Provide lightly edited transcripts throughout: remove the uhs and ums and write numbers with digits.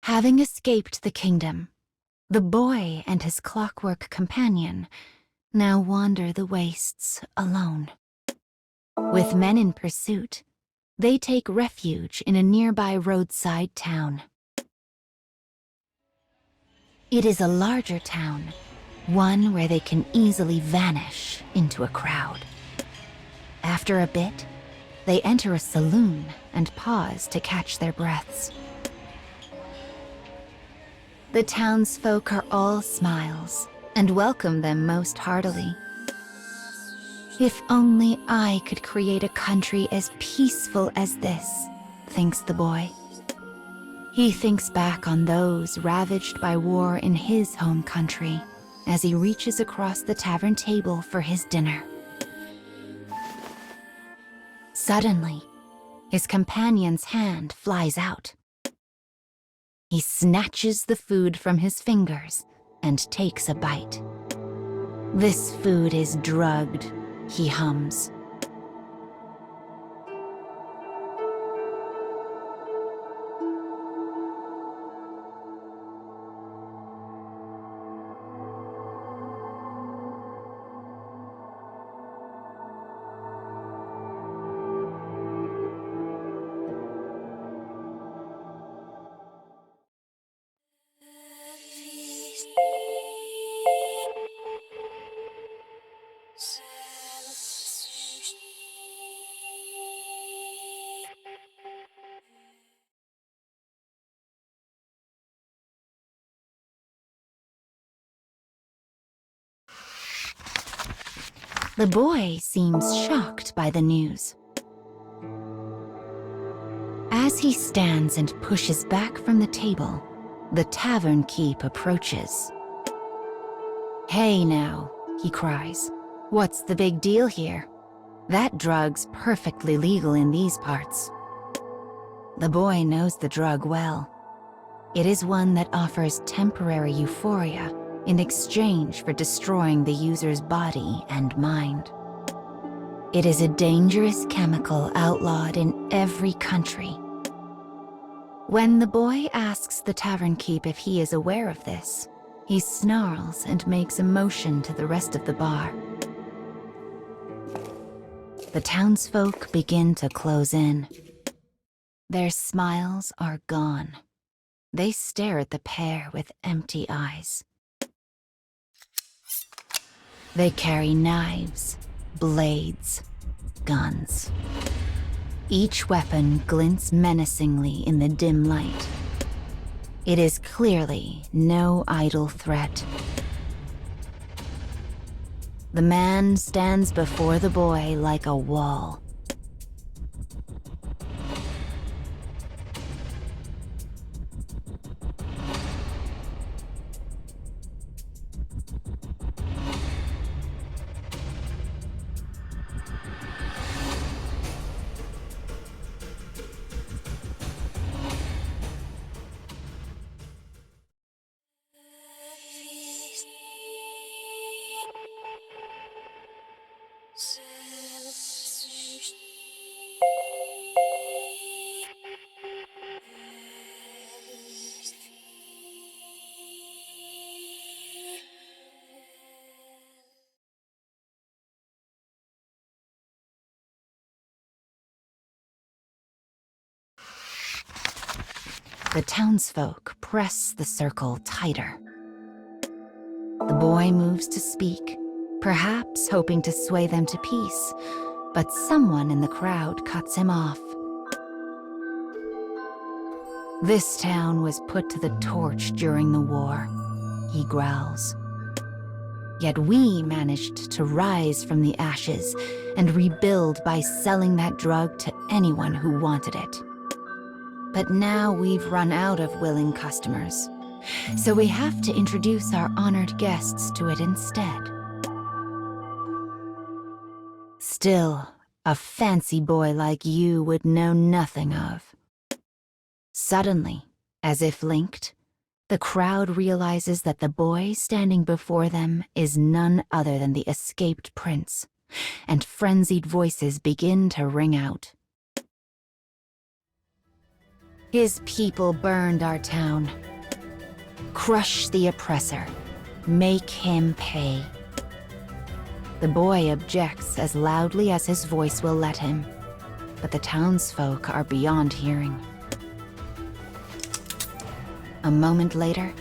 Having escaped the kingdom, the boy and his clockwork companion now wander the wastes alone. With men in pursuit, they take refuge in a nearby roadside town. It is a larger town, one where they can easily vanish into a crowd. After a bit, they enter a saloon and pause to catch their breaths. The townsfolk are all smiles and welcome them most heartily. If only I could create a country as peaceful as this, thinks the boy. He thinks back on those ravaged by war in his home country as he reaches across the tavern table for his dinner. Suddenly, his companion's hand flies out. He snatches the food from his fingers and takes a bite. "This food is drugged," he hums. The boy seems shocked by the news. As he stands and pushes back from the table, the tavern keep approaches. "Hey now," he cries. "What's the big deal here? That drug's perfectly legal in these parts." The boy knows the drug well. It is one that offers temporary euphoria in exchange for destroying the user's body and mind. It is a dangerous chemical outlawed in every country. When the boy asks the tavern keep if he is aware of this, he snarls and makes a motion to the rest of the bar. The townsfolk begin to close in. Their smiles are gone. They stare at the pair with empty eyes. They carry knives, blades, guns. Each weapon glints menacingly in the dim light. It is clearly no idle threat. The man stands before the boy like a wall. The townsfolk press the circle tighter. The boy moves to speak, perhaps hoping to sway them to peace, but someone in the crowd cuts him off. "This town was put to the torch during the war," he growls. "Yet we managed to rise from the ashes and rebuild by selling that drug to anyone who wanted it. But now we've run out of willing customers, so we have to introduce our honored guests to it instead. Still, A fancy boy like you would know nothing of. Suddenly, as if linked, the crowd realizes that the boy standing before them is none other than the escaped prince, and frenzied voices begin to ring out. His people burned our town. Crush the oppressor. Make him pay. The boy objects as loudly as his voice will let him, but the townsfolk are beyond hearing. A moment later,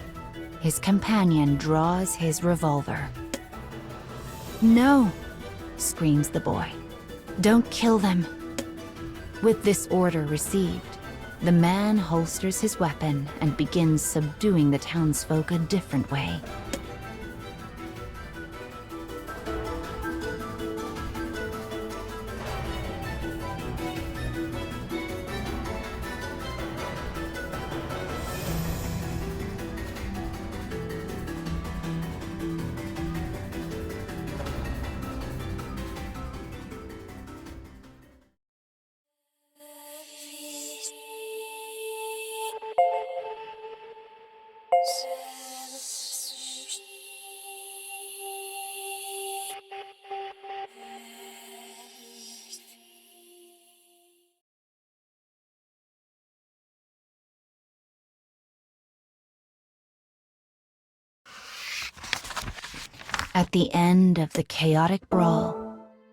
his companion draws his revolver. "No!" screams the boy. "Don't kill them!" With this order received, the man holsters his weapon and begins subduing the townsfolk a different way. At the end of the chaotic brawl,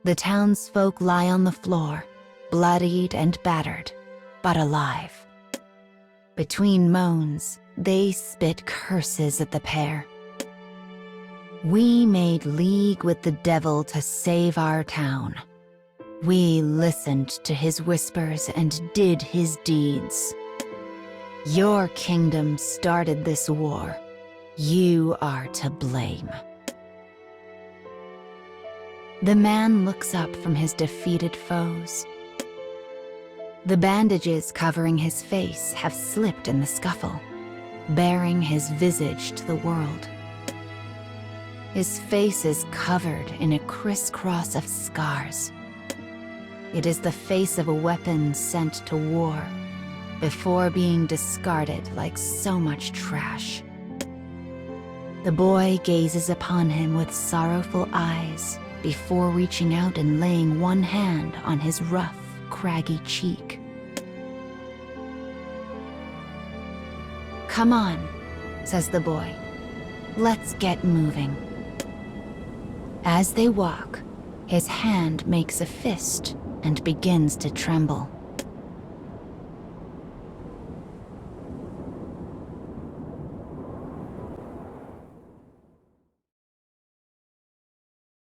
the townsfolk lie on the floor, bloodied and battered, but alive. Between moans, they spit curses at the pair. "We made league with the devil to save our town. We listened to his whispers and did his deeds. Your kingdom started this war. You are to blame." The man looks up from his defeated foes. The bandages covering his face have slipped in the scuffle, baring his visage to the world. His face is covered in a crisscross of scars. It is the face of a weapon sent to war, before being discarded like so much trash. The boy gazes upon him with sorrowful eyes, before reaching out and laying one hand on his rough, craggy cheek. "Come on," says the boy. "Let's get moving." As they walk, his hand makes a fist and begins to tremble.